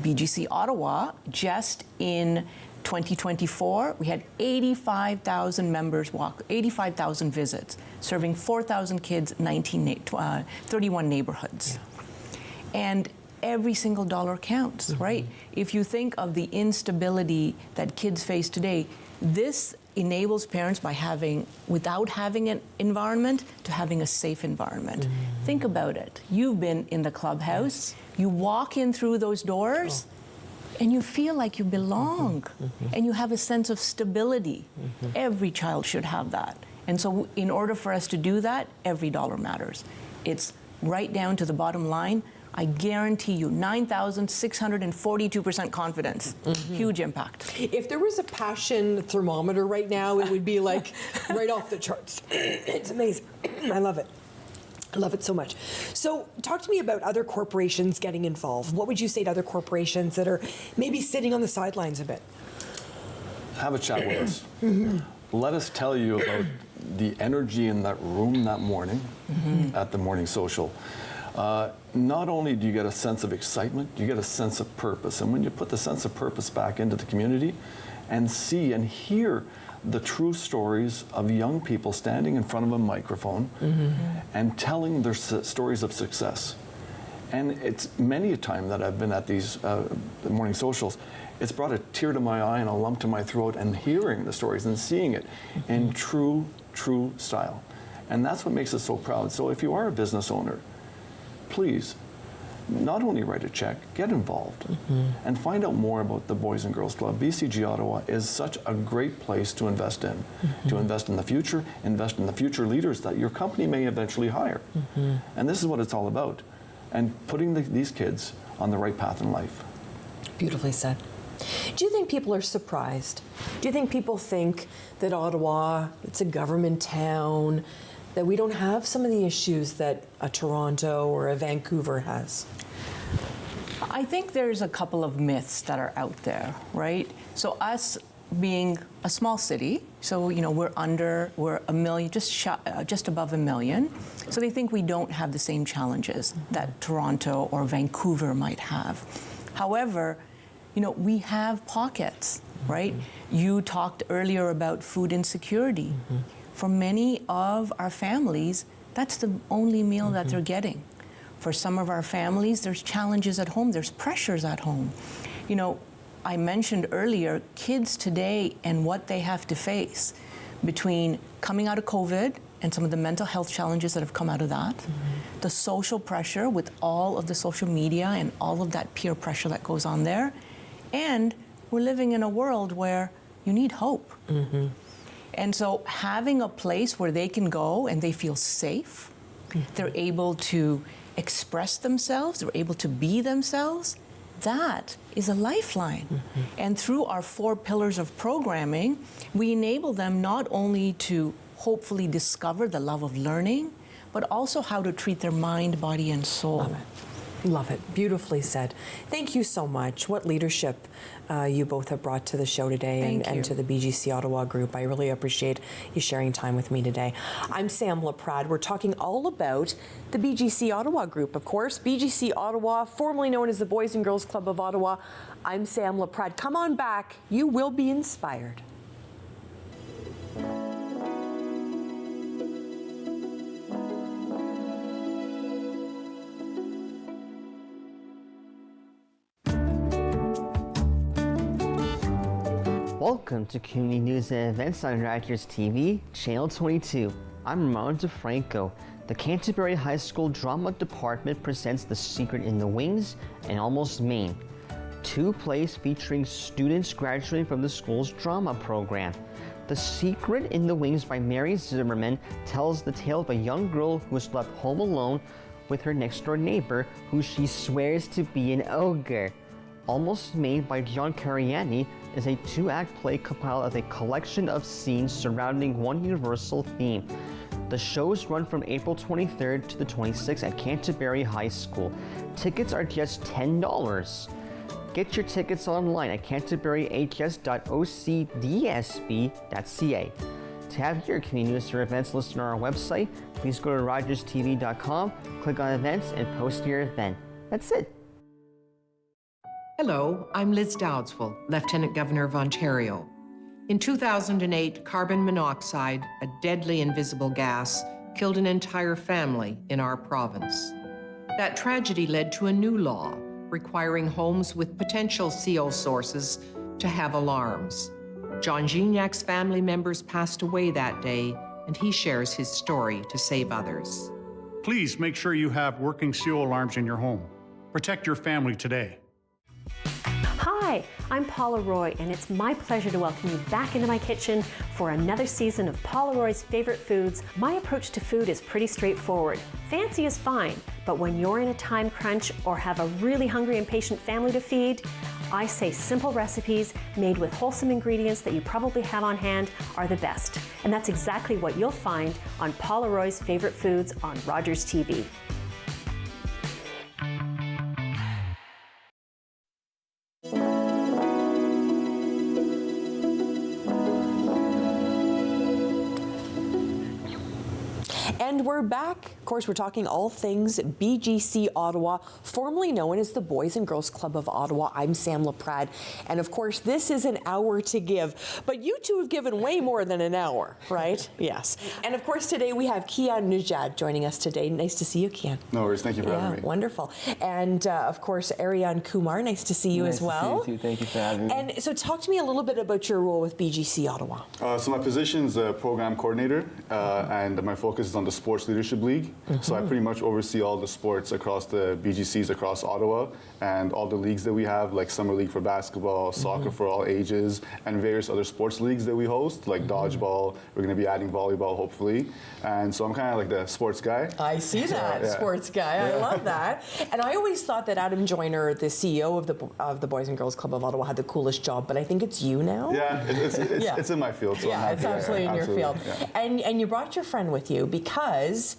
BGC Ottawa, just in 2024, we had 85,000 members 85,000 visits, serving 4,000 kids, 31 neighborhoods. And every single dollar counts, right? If you think of the instability that kids face today, this enables parents without having an environment, to having a safe environment. Think about it. You've been in the clubhouse, you walk in through those doors, and you feel like you belong, and you have a sense of stability. Every child should have that. And so in order for us to do that, every dollar matters. It's right down to the bottom line, I guarantee you 9,642% confidence. Huge impact. If there was a passion thermometer right now, it would be like right off the charts. It's amazing. I love it. I love it so much. So talk to me about other corporations getting involved. What would you say to other corporations that are maybe sitting on the sidelines a bit? Have a chat with us. Let us tell you about the energy in that room that morning at the morning social. Not only do you get a sense of excitement, you get a sense of purpose. And when you put the sense of purpose back into the community and see and hear the true stories of young people standing in front of a microphone and telling their stories of success. And it's many a time that I've been at these morning socials, it's brought a tear to my eye and a lump to my throat, and hearing the stories and seeing it in true style. And that's what makes us so proud. So if you are a business owner, please, not only write a check, get involved and find out more about the Boys and Girls Club. BCG Ottawa is such a great place to invest in, to invest in the future leaders that your company may eventually hire. And this is what it's all about, and putting these kids on the right path in life. Beautifully said. Do you think people are surprised? Do you think people think that Ottawa, it's a government town, that we don't have some of the issues that a Toronto or a Vancouver has? I think there's a couple of myths that are out there, right? So us being a small city, so we're a million, just above a million. So they think we don't have the same challenges that Toronto or Vancouver might have. However, we have pockets, right? You talked earlier about food insecurity. For many of our families, that's the only meal that they're getting. For some of our families, there's challenges at home, there's pressures at home. I mentioned earlier, kids today and what they have to face between coming out of COVID and some of the mental health challenges that have come out of that, the social pressure with all of the social media and all of that peer pressure that goes on there, and we're living in a world where you need hope. And so having a place where they can go and they feel safe, they're able to express themselves, they're able to be themselves, that is a lifeline. And through our 4 pillars of programming, we enable them not only to hopefully discover the love of learning, but also how to treat their mind, body, and soul. Love it. Love it. Beautifully said. Thank you so much. What leadership you both have brought to the show today and to the BGC Ottawa group. I really appreciate you sharing time with me today. I'm Sam Laprade. We're talking all about the BGC Ottawa group, of course. BGC Ottawa, formerly known as the Boys and Girls Club of Ottawa. I'm Sam Laprade. Come on back. You will be inspired. Welcome to Community News and Events on Rogers TV, Channel 22. I'm Ramon DeFranco. The Canterbury High School Drama Department presents The Secret in the Wings and Almost Maine, 2 plays featuring students graduating from the school's drama program. The Secret in the Wings by Mary Zimmerman tells the tale of a young girl who is left home alone with her next-door neighbor, who she swears to be an ogre. Almost Maine by John Cariani is a 2-act play compiled as a collection of scenes surrounding one universal theme. The shows run from April 23rd to the 26th at Canterbury High School. Tickets are just $10. Get your tickets online at canterburyhs.ocdsb.ca. To have your community news or events listed on our website, please go to rogerstv.com, click on events, and post your event. That's it. Hello, I'm Liz Dowdswell, Lieutenant Governor of Ontario. In 2008, carbon monoxide, a deadly invisible gas, killed an entire family in our province. That tragedy led to a new law requiring homes with potential CO sources to have alarms. John Gignac's family members passed away that day, and he shares his story to save others. Please make sure you have working CO alarms in your home. Protect your family today. Hi, Hi, I'm Paula Roy, and it's my pleasure to welcome you back into my kitchen for another season of Paula Roy's Favorite Foods. My approach to food is pretty straightforward. Fancy is fine, but when you're in a time crunch or have a really hungry and patient family to feed, I say simple recipes made with wholesome ingredients that you probably have on hand are the best. And that's exactly what you'll find on Paula Roy's Favorite Foods on Rogers TV. And we're back. Of course, we're talking all things BGC Ottawa, formerly known as the Boys and Girls Club of Ottawa. I'm Sam Laprade. And of course, this is an hour to give. But you two have given way more than an hour, right? Yes. And of course, today we have Kian Nujad joining us today. Nice to see you, Kian. No worries. Thank you for having me. Wonderful. And of course, Ariane Kumar. Nice to see you as well. Nice to see you too. Thank you for having me. And so talk to me a little bit about your role with BGC Ottawa. So my position is a program coordinator, and my focus is on the Sports Leadership League. So I pretty much oversee all the sports across the BGCs across Ottawa and all the leagues that we have, like Summer League for basketball, soccer for all ages, and various other sports leagues that we host, like dodgeball. We're going to be adding volleyball, hopefully. And so I'm kind of like the sports guy. I see that, sports guy. I love that. And I always thought that Adam Joyner, the CEO of the Boys and Girls Club of Ottawa, had the coolest job, but I think it's you now. Yeah, it's in my field. So yeah, it's absolutely in your field. Yeah. And you brought your friend with you because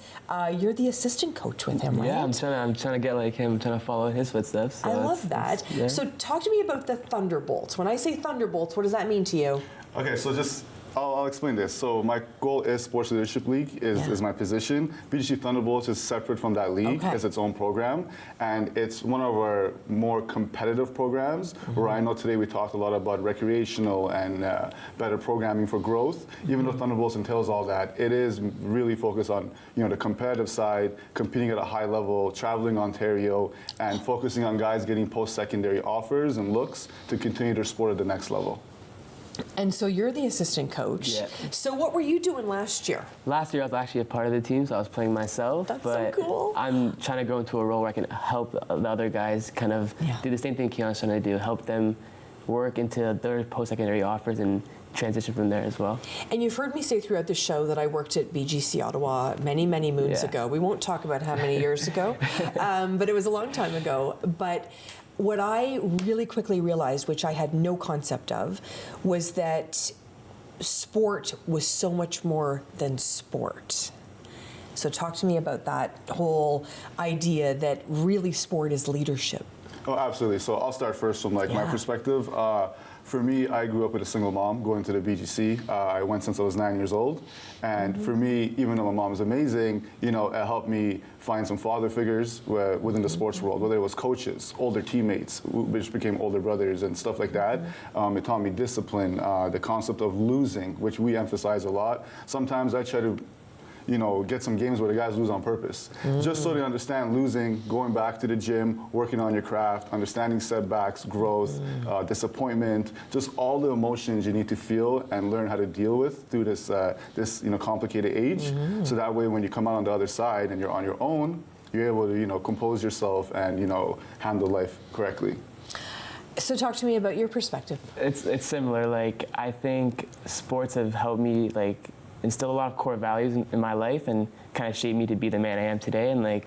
you're the assistant coach with him, right? Yeah, I'm trying to get like him, trying to follow in his footsteps. So I love that. Yeah. So talk to me about the Thunderbolts. When I say Thunderbolts, what does that mean to you? Okay, so I'll explain this. So my goal is Sports Leadership League is my position. BGC Thunderbolts is separate from that league. It's its own program, and it's one of our more competitive programs. Where I know today we talked a lot about recreational and better programming for growth. Even though Thunderbolts entails all that, it is really focused on the competitive side, competing at a high level, traveling Ontario, and focusing on guys getting post-secondary offers and looks to continue their sport at the next level. And so you're the assistant coach. Yeah. So what were you doing last year? Last year I was actually a part of the team, so I was playing myself. That's but so cool. I'm trying to go into a role where I can help the other guys kind of do the same thing Keon's trying to do, help them work into their post-secondary offers and transition from there as well. And you've heard me say throughout the show that I worked at BGC Ottawa many, many moons ago. We won't talk about how many years ago, but it was a long time ago. But what I really quickly realized, which I had no concept of, was that sport was so much more than sport. So talk to me about that whole idea that really sport is leadership. Oh, absolutely. So I'll start first from my perspective. For me, I grew up with a single mom going to the BGC. I went since I was 9 years old. And for me, even though my mom is amazing, it helped me find some father figures within the sports world, whether it was coaches, older teammates, which became older brothers and stuff like that. It taught me discipline, the concept of losing, which we emphasize a lot. Sometimes I try to get some games where the guys lose on purpose. Just so they understand losing, going back to the gym, working on your craft, understanding setbacks, growth, disappointment, just all the emotions you need to feel and learn how to deal with through this complicated age. So that way when you come out on the other side and you're on your own, you're able to compose yourself and handle life correctly. So talk to me about your perspective. It's similar. Like, I think sports have helped me instill a lot of core values in my life and kind of shape me to be the man I am today. And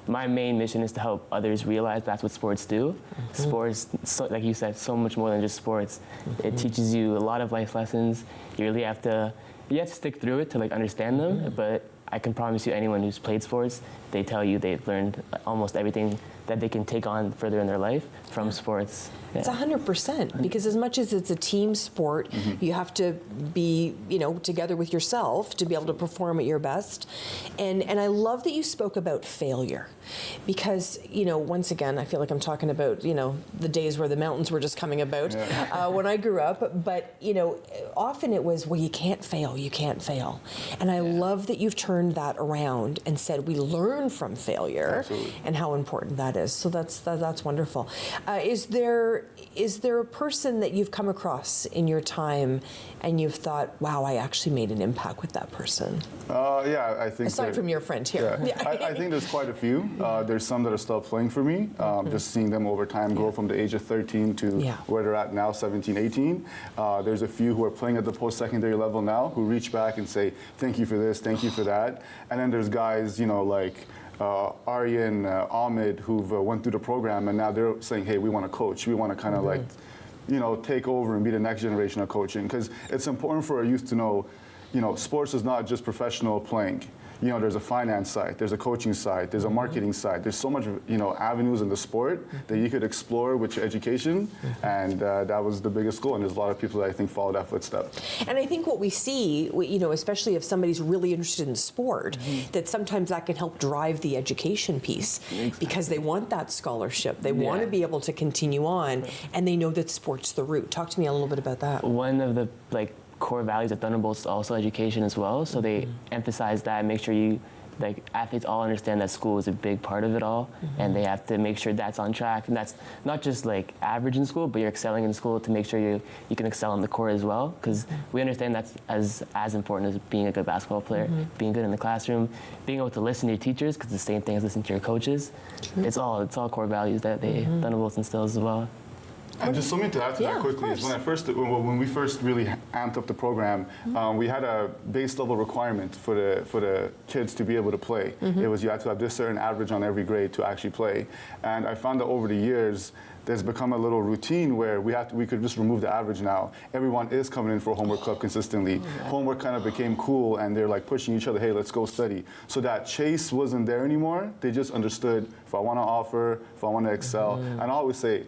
my main mission is to help others realize that's what sports do. Sports, like you said, so much more than just sports. It teaches you a lot of life lessons. You really have to stick through it to understand them. But I can promise you, anyone who's played sports, they tell you they've learned almost everything that they can take on further in their life from sports. Yeah. It's 100%, because as much as it's a team sport, you have to be, together with yourself to be able to perform at your best. And I love that you spoke about failure, because, once again, I feel like I'm talking about, the days where the mountains were just coming about when I grew up. But, often it was, well, you can't fail. And I love that you've turned turned that around and said we learn from failure. Absolutely. And how important that is. So that's wonderful. Is there a person that you've come across in your time and you've thought, wow, I actually made an impact with that person? Yeah, I think. Aside from your friend here. Yeah. I think there's quite a few. There's some that are still playing for me. Just seeing them over time grow from the age of 13 to where they're at now, 17, 18. There's a few who are playing at the post-secondary level now who reach back and say, thank you for this, thank you for that. And then there's guys, like Aryan, Ahmed, who've went through the program, and now they're saying, hey, we want to coach. We want to kind of take over and be the next generation of coaching. Because it's important for our youth to know, sports is not just professional playing. There's a finance side, there's a coaching side, there's a marketing side. There's so much, avenues in the sport that you could explore with your education, and that was the biggest goal. And there's a lot of people that I think follow that footstep. And I think what we see, especially if somebody's really interested in sport, that sometimes that can help drive the education piece because they want that scholarship. They want to be able to continue on, and they know that sport's the route. Talk to me a little bit about that. One of the core values of Thunderbolts is also education as well. So they emphasize that and make sure athletes all understand that school is a big part of it all, and they have to make sure that's on track. And that's not just average in school, but you're excelling in school to make sure you can excel on the court as well. Because we understand that's as important as being a good basketball player, being good in the classroom, being able to listen to your teachers, because the same thing as listening to your coaches. It's all core values that Thunderbolts instills as well. And just something to add to that quickly is when we first really amped up the program, we had a base level requirement for the kids to be able to play. It was you had to have this certain average on every grade to actually play. And I found that over the years, there's become a little routine where we could just remove the average now. Everyone is coming in for homework club consistently. Homework kind of became cool, and they're pushing each other, hey, let's go study. So that chase wasn't there anymore. They just understood, if I want to offer, if I want to excel. And I always say,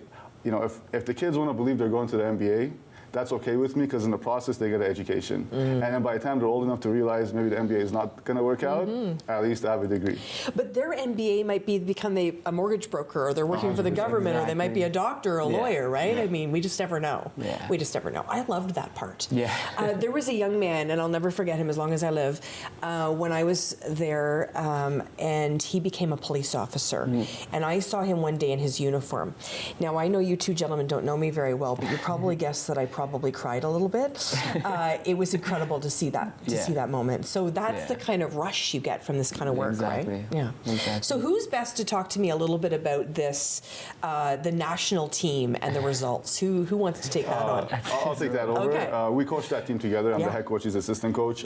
if the kids want to believe they're going to the NBA, that's okay with me, because in the process they get an education. And then by the time they're old enough to realize maybe the MBA is not going to work out, at least they have a degree. But their MBA might become a mortgage broker, or they're working for the government, or they might be a doctor or a lawyer, right? I mean, we just never know. We just never know. I loved that part. There was a young man, and I'll never forget him as long as I live, when I was there, and he became a police officer. And I saw him one day in his uniform. Now, I know you two gentlemen don't know me very well, but you probably guessed that I probably cried a little bit. It was incredible to see that moment. So that's the kind of rush you get from this kind of work, right? Yeah. Exactly. So who's best to talk to me a little bit about this, the national team and the results? Who wants to take that on? I'll take that over. Okay. We coached that team together. I'm the head coach, he's assistant coach.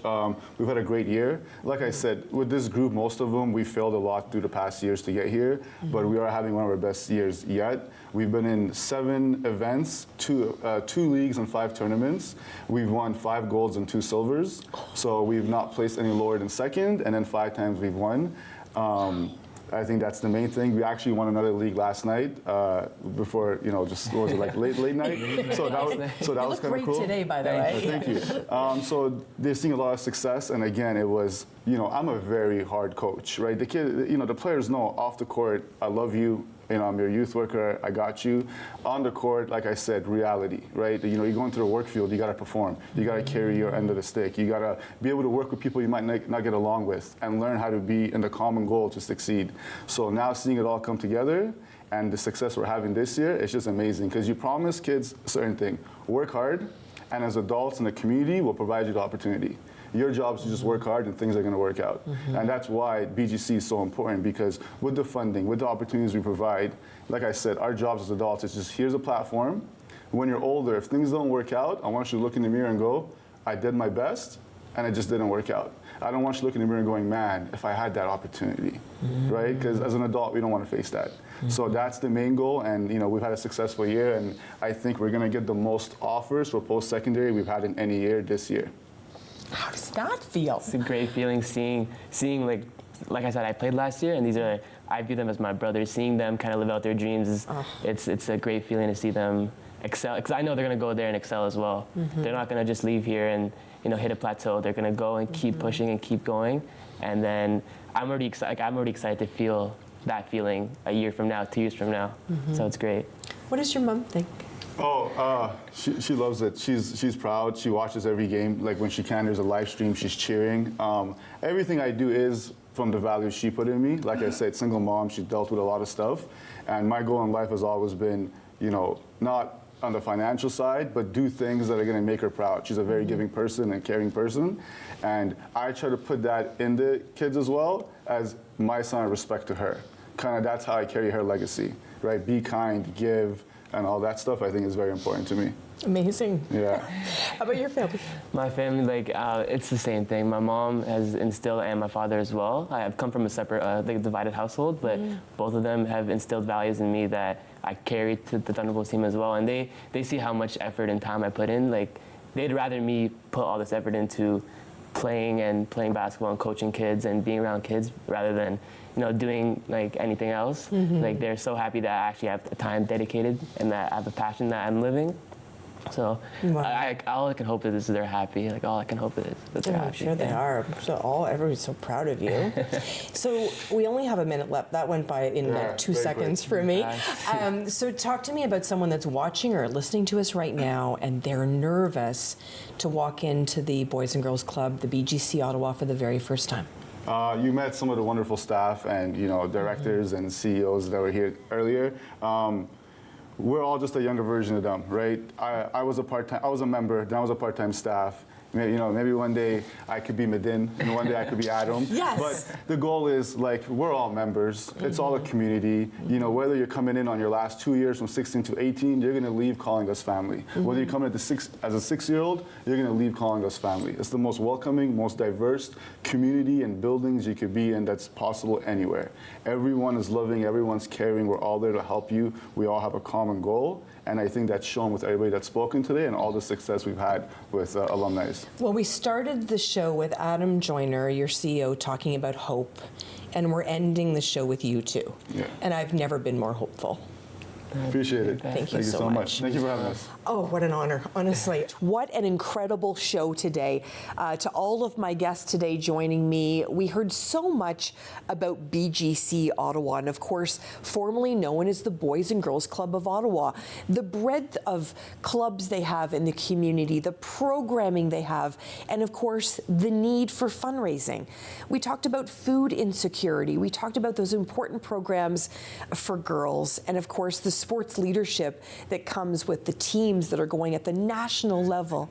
We've had a great year. Like I said, with this group, most of them, we failed a lot through the past years to get here, but we are having one of our best years yet. We've been in 7 events, 2 leagues and 5 tournaments. We've won 5 golds and 2 silvers. So we've not placed any lower than second, and then 5 times we've won. I think that's the main thing. We actually won another league last night before, just what was it, late night? So that was kind of cool. Today, by the way. Thank you. So they're seeing a lot of success, and again, it was, I'm a very hard coach, right? The kid, the players know off the court, I love you. I'm your youth worker, I got you. On the court, like I said, reality, right? You go into the work field, you gotta perform. You gotta carry your end of the stick. You gotta be able to work with people you might not get along with and learn how to be in the common goal to succeed. So now seeing it all come together and the success we're having this year, it's just amazing, because you promise kids a certain thing. Work hard, and as adults in the community, we'll provide you the opportunity. Your job is to just work hard and things are going to work out. And that's why BGC is so important, because with the funding, with the opportunities we provide, like I said, our jobs as adults is just, here's a platform. When you're older, if things don't work out, I want you to look in the mirror and go, I did my best and it just didn't work out. I don't want you to look in the mirror and going, man, if I had that opportunity, right? Because as an adult, we don't want to face that. So that's the main goal, and we've had a successful year, and I think we're going to get the most offers for post-secondary we've had in any year this year. How does that feel? It's a great feeling seeing like I said, I played last year, and I view them as my brothers. Seeing them kind of live out their dreams, it's a great feeling to see them excel, because I know they're going to go there and excel as well. They're not going to just leave here and hit a plateau. They're going to go and keep pushing and keep going, and then I'm already excited to feel that feeling a year from now, 2 years from now. So it's great. What does your mom think? She loves it. She's proud. She watches every game. Like when she can, there's a live stream. She's cheering. Everything I do is from the values she put in me. Like I said, single mom. She dealt with a lot of stuff, and my goal in life has always been, not on the financial side, but do things that are going to make her proud. She's a very giving person and caring person, and I try to put that in the kids as well as my sign of respect to her. Kind of that's how I carry her legacy, right? Be kind, give, and all that stuff I think is very important to me. Amazing. Yeah. How about your family? My family, it's the same thing. My mom has instilled, and my father as well. I have come from a separate, divided household, but both of them have instilled values in me that I carry to the Thunderbolts team as well. And they see how much effort and time I put in. Like, they'd rather me put all this effort into playing basketball and coaching kids and being around kids rather than doing anything else. Like, they're so happy that I actually have the time dedicated and that I have a passion that I'm living. So all I can hope is they're happy. Like, all I can hope is that they're happy. I'm sure they are. So everybody's so proud of you. So we only have a minute left. That went by in 2 seconds for me. So talk to me about someone that's watching or listening to us right now, and they're nervous to walk into the Boys and Girls Club, the BGC Ottawa, for the very first time. You met some of the wonderful staff and directors and CEOs that were here earlier. We're all just a younger version of them, right? I was a member, then I was a part-time staff. Maybe one day I could be Medin, and one day I could be Adam. Yes. But the goal is, we're all members. It's all a community. Whether you're coming in on your last 2 years from 16 to 18, you're going to leave calling us family. Whether you're coming as a 6-year-old, you're going to leave calling us family. It's the most welcoming, most diverse community and buildings you could be in that's possible anywhere. Everyone is loving, everyone's caring. We're all there to help you. We all have a common goal. And I think that's shown with everybody that's spoken today and all the success we've had with alumni. Well, we started the show with Adam Joyner, your CEO, talking about hope, and we're ending the show with you too. Yeah. And I've never been more hopeful. Appreciate it. Thank you so much. Thank you for having us. Oh, what an honor, honestly. What an incredible show today. To all of my guests today joining me, we heard so much about BGC Ottawa, and of course, formerly known as the Boys and Girls Club of Ottawa. The breadth of clubs they have in the community, the programming they have, and of course, the need for fundraising. We talked about food insecurity. We talked about those important programs for girls, and of course, the sports leadership that comes with the teams that are going at the national level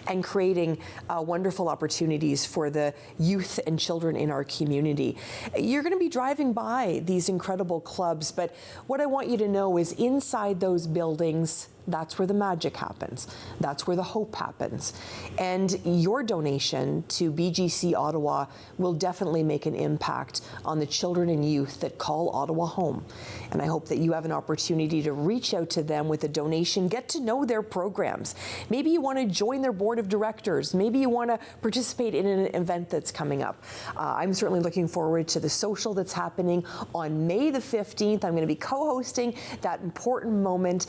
and creating wonderful opportunities for the youth and children in our community. You're going to be driving by these incredible clubs, but what I want you to know is inside those buildings, that's where the magic happens. That's where the hope happens. And your donation to BGC Ottawa will definitely make an impact on the children and youth that call Ottawa home. And I hope that you have an opportunity to reach out to them with a donation, get to know their programs. Maybe you want to join their board of directors. Maybe you want to participate in an event that's coming up. I'm certainly looking forward to the social that's happening on May the 15th. I'm going to be co-hosting that important moment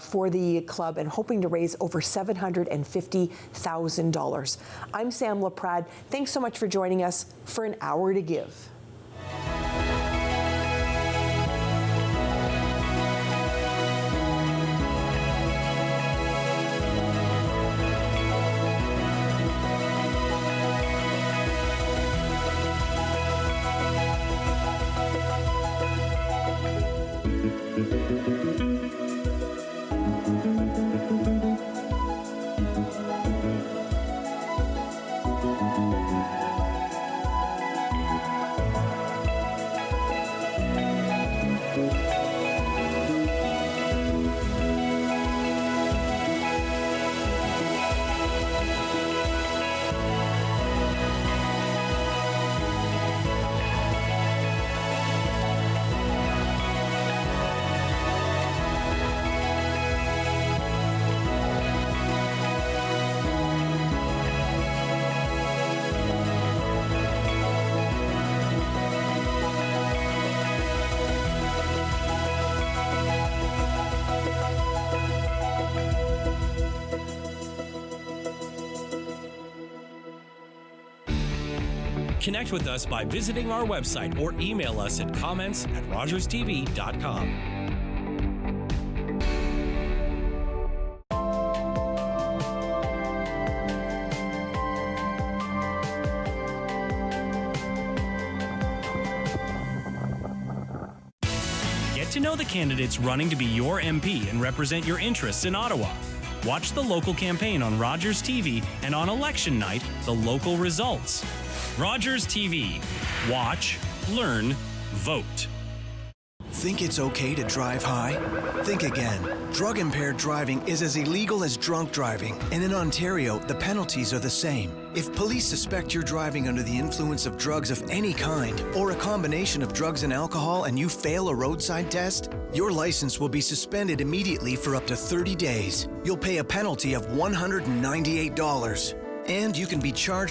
for the club and hoping to raise over $750,000. I'm Sam Laprade. Thanks so much for joining us for An Hour to Give. Connect with us by visiting our website or email us at comments@rogerstv.com. To know the candidates running to be your MP and represent your interests in Ottawa, watch the local campaign on Rogers TV and on election night, the local results. Rogers TV. Watch, learn, vote. Think it's okay to drive high? Think again. Drug-impaired driving is as illegal as drunk driving, and in Ontario, the penalties are the same. If police suspect you're driving under the influence of drugs of any kind, or a combination of drugs and alcohol, and you fail a roadside test, your license will be suspended immediately for up to 30 days. You'll pay a penalty of $198, and you can be charged